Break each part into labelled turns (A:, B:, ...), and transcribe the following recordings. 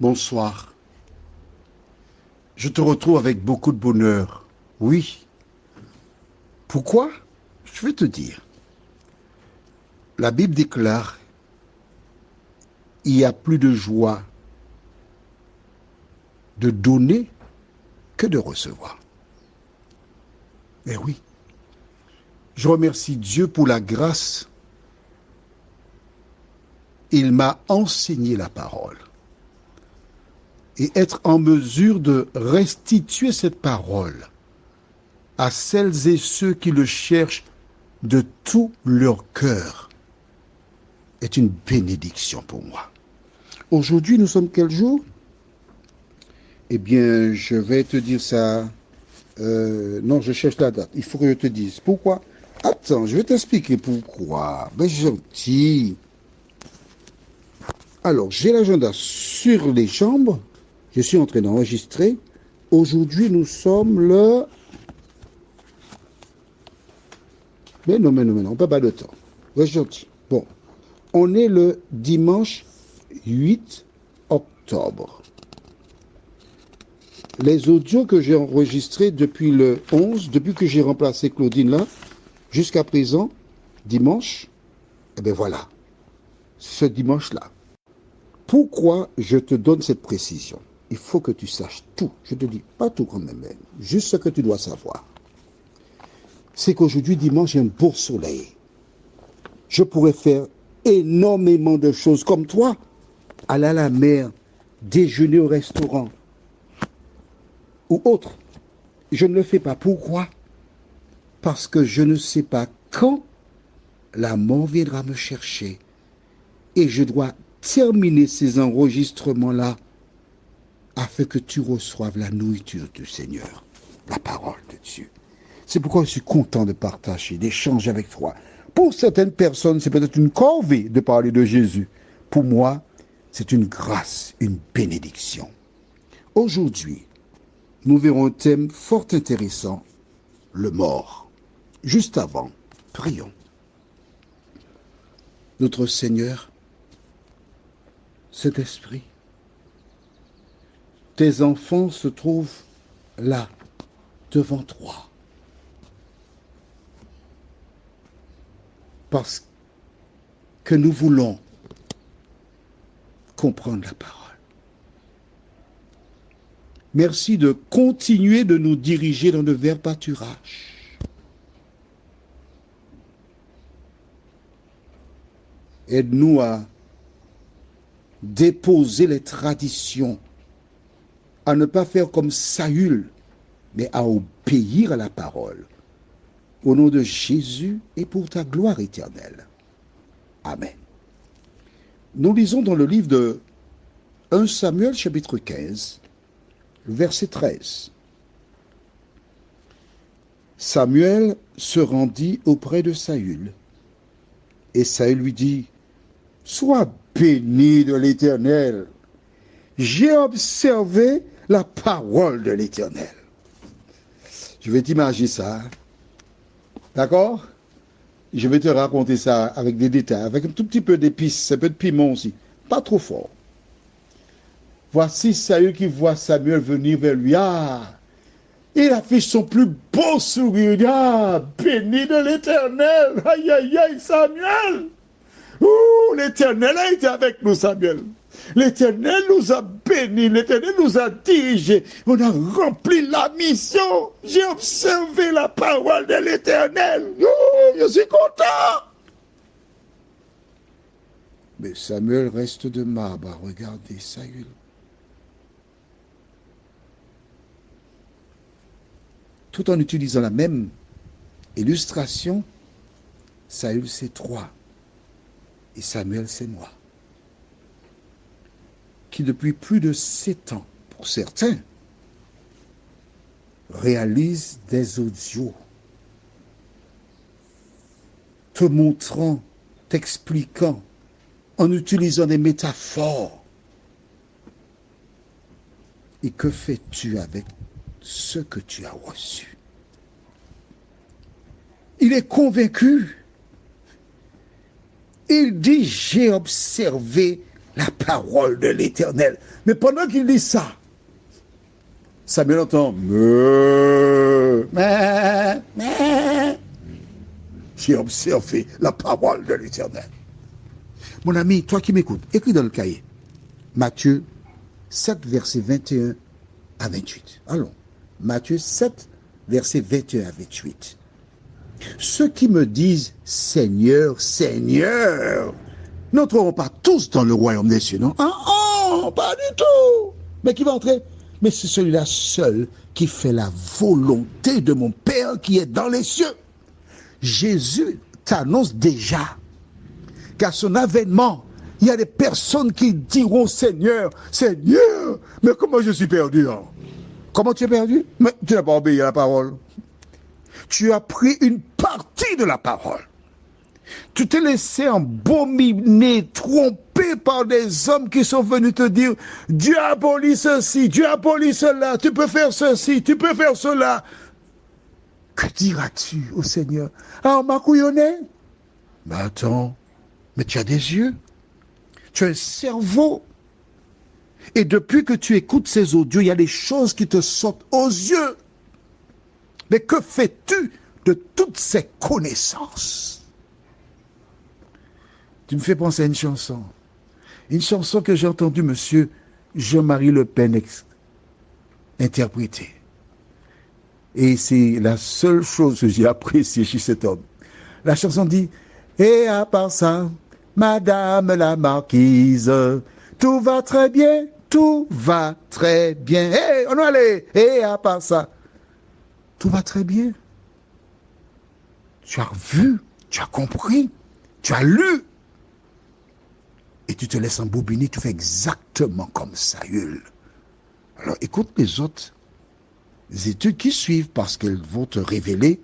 A: Bonsoir. Je te retrouve avec beaucoup de bonheur. Oui. Pourquoi? Je vais te dire. La Bible déclare, il y a plus de joie de donner que de recevoir. Eh oui. Je remercie Dieu pour la grâce. Il m'a enseigné la parole. Et être en mesure de restituer cette parole à celles et ceux qui le cherchent de tout leur cœur est une bénédiction pour moi. Aujourd'hui, nous sommes quel jour? Eh bien, je vais te dire ça. Non, je cherche la date. Il faut que je te dise. Pourquoi? Attends, je vais t'expliquer pourquoi. Ben, gentil. Alors, j'ai l'agenda sur les chambres. Je suis en train d'enregistrer. Aujourd'hui, nous sommes le... Mais non, on peut pas de temps. Ouais, gentil. Bon, on est le dimanche 8 octobre. Les audios que j'ai enregistrés depuis le 11, depuis que j'ai remplacé Claudine là, jusqu'à présent, dimanche, eh bien voilà, ce dimanche-là. Pourquoi je te donne cette précision? Il faut que tu saches tout. Je te dis pas tout quand même, juste ce que tu dois savoir. C'est qu'aujourd'hui, dimanche, il y a un beau soleil. Je pourrais faire énormément de choses comme toi, aller à la mer, déjeuner au restaurant ou autre. Je ne le fais pas. Pourquoi? Parce que je ne sais pas quand la mort viendra me chercher et je dois terminer ces enregistrements-là afin que tu reçoives la nourriture du Seigneur, la parole de Dieu. C'est pourquoi je suis content de partager, d'échanger avec toi. Pour certaines personnes, c'est peut-être une corvée de parler de Jésus. Pour moi, c'est une grâce, une bénédiction. Aujourd'hui, nous verrons un thème fort intéressant, le mort. Juste avant, prions. Notre Seigneur, cet esprit, tes enfants se trouvent là, devant toi. Parce que nous voulons comprendre la parole. Merci de continuer de nous diriger dans le verbe pâturage. Aide-nous à déposer les traditions, à ne pas faire comme Saül, mais à obéir à la parole. Au nom de Jésus et pour ta gloire éternelle. Amen. Nous lisons dans le livre de 1 Samuel chapitre 15, verset 13. Samuel se rendit auprès de Saül, et Saül lui dit, « Sois béni de l'Éternel. J'ai observé la parole de l'Éternel. » Je vais t'imaginer ça. D'accord? Je vais te raconter ça avec des détails, avec un tout petit peu d'épices, un peu de piment aussi. Pas trop fort. Voici Saül qui voit Samuel venir vers lui. Ah! Il affiche son plus beau sourire. Ah! Béni de l'Éternel! Aïe, aïe, aïe, Samuel! Ouh! L'Éternel a été avec nous, Samuel. L'Éternel nous a bénis, l'Éternel nous a dirigés. On a rempli la mission. J'ai observé la parole de l'Éternel. Ouh! Je suis content! Mais Samuel reste de marbre à regarder Saül. Tout en utilisant la même illustration, Saül c'est toi et Samuel c'est moi, qui depuis plus de 7 ans, pour certains, réalisent des audios te montrant, t'expliquant, en utilisant des métaphores. Et que fais-tu avec ce que tu as reçu? Il est convaincu. Il dit, j'ai observé la parole de l'Éternel. Mais pendant qu'il dit ça, Samuel entend j'ai observé la parole de l'Éternel. Mon ami, toi qui m'écoutes, écris dans le cahier Matthieu 7, versets 21 à 28. Allons. Matthieu 7, versets 21 à 28. Ceux qui me disent Seigneur, Seigneur, n'entreront pas tous dans le royaume des cieux, non? Pas du tout. Mais qui va entrer? Mais c'est celui-là seul qui fait la volonté de mon Père qui est dans les cieux. Jésus t'annonce déjà qu'à son avènement, il y a des personnes qui diront Seigneur, Seigneur, mais comment je suis perdu? Hein? Comment tu es perdu? Mais tu n'as pas obéi à la parole. Tu as pris une partie de la parole. Tu t'es laissé embominer, tromper par des hommes qui sont venus te dire Dieu a aboli ceci, Dieu a aboli cela, tu peux faire ceci, tu peux faire cela. Que diras-tu au Seigneur? Ah, on m'a couillonné? Mais attends, mais tu as des yeux, tu as un cerveau. Et depuis que tu écoutes ces audios, il y a des choses qui te sortent aux yeux. Mais que fais-tu de toutes ces connaissances? Tu me fais penser à une chanson. Une chanson que j'ai entendue monsieur Jean-Marie Le Pen interpréter. Et c'est la seule chose que j'ai appréciée chez cet homme. La chanson dit « Et à part ça, Madame la Marquise, tout va très bien, tout va très bien. Hey, on va aller. Et à part ça, tout va très bien. » Tu as vu, tu as compris, tu as lu. Et tu te laisses embobiner, tu fais exactement comme Saül. Alors écoute les autres études qui suivent parce qu'elles vont te révéler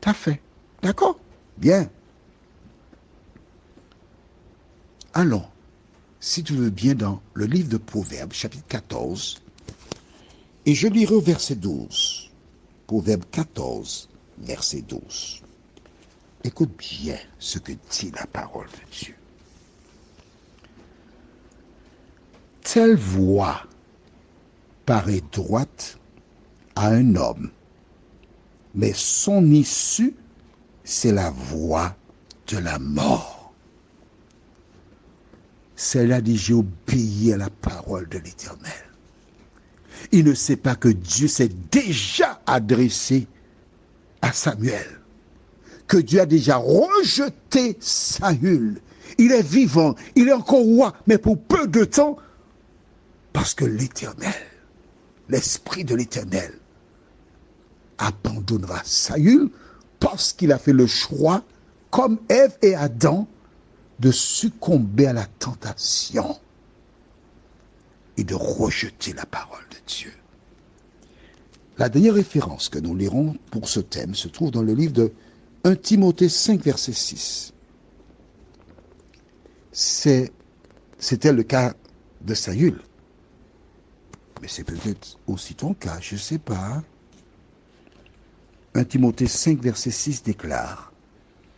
A: ta fait. D'accord? Bien. Allons, si tu veux bien, dans le livre de Proverbes, chapitre 14, et je lirai au verset 12. Proverbe 14, verset 12. Écoute bien ce que dit la parole de Dieu. Telle voie paraît droite à un homme, mais son issue, c'est la voie de la mort. Celle-là dit, j'ai obéi à la parole de l'Éternel. Il ne sait pas que Dieu s'est déjà adressé à Samuel, que Dieu a déjà rejeté Saül. Il est vivant, il est encore roi, mais pour peu de temps, parce que l'Éternel, l'Esprit de l'Éternel, abandonnera Saül parce qu'il a fait le choix, comme Ève et Adam, de succomber à la tentation et de rejeter la parole de Dieu. La dernière référence que nous lirons pour ce thème se trouve dans le livre de 1 Timothée 5, verset 6. C'était le cas de Saül. Mais c'est peut-être aussi ton cas, je ne sais pas. 1 Timothée 5, verset 6 déclare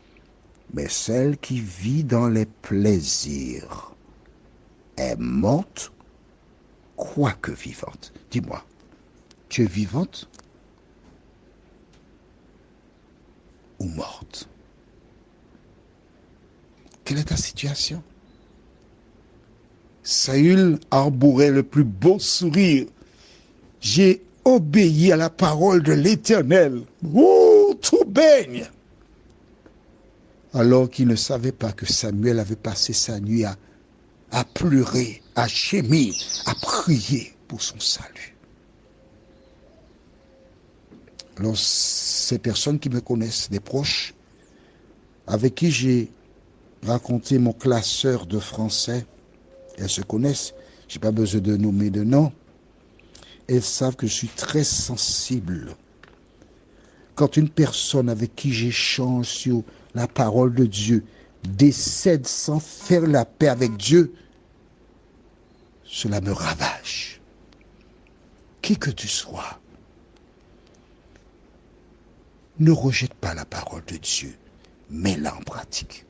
A: « Mais celle qui vit dans les plaisirs est morte, quoique vivante. » Dis-moi, tu es vivante ou morte? Quelle est ta situation? Saül arborait le plus beau sourire. J'ai obéi à la parole de l'Éternel. Oh, tout baigne! Alors qu'il ne savait pas que Samuel avait passé sa nuit à pleurer, à gémir, à prier pour son salut. Alors, ces personnes qui me connaissent, des proches, avec qui j'ai raconté mon classeur de français, elles se connaissent, je n'ai pas besoin de nommer de nom. Elles savent que je suis très sensible. Quand une personne avec qui j'échange sur la parole de Dieu décède sans faire la paix avec Dieu, cela me ravage. Qui que tu sois, ne rejette pas la parole de Dieu, mets-la en pratique.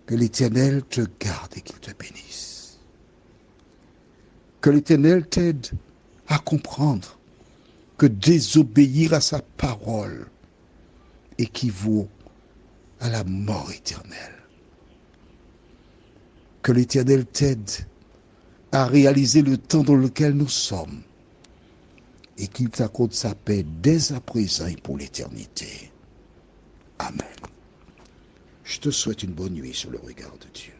A: Que l'Éternel te garde et qu'il te bénisse. Que l'Éternel t'aide à comprendre que désobéir à sa parole équivaut à la mort éternelle. Que l'Éternel t'aide à réaliser le temps dans lequel nous sommes et qu'il t'accorde sa paix dès à présent et pour l'éternité. Amen. Je te souhaite une bonne nuit sur le regard de Dieu.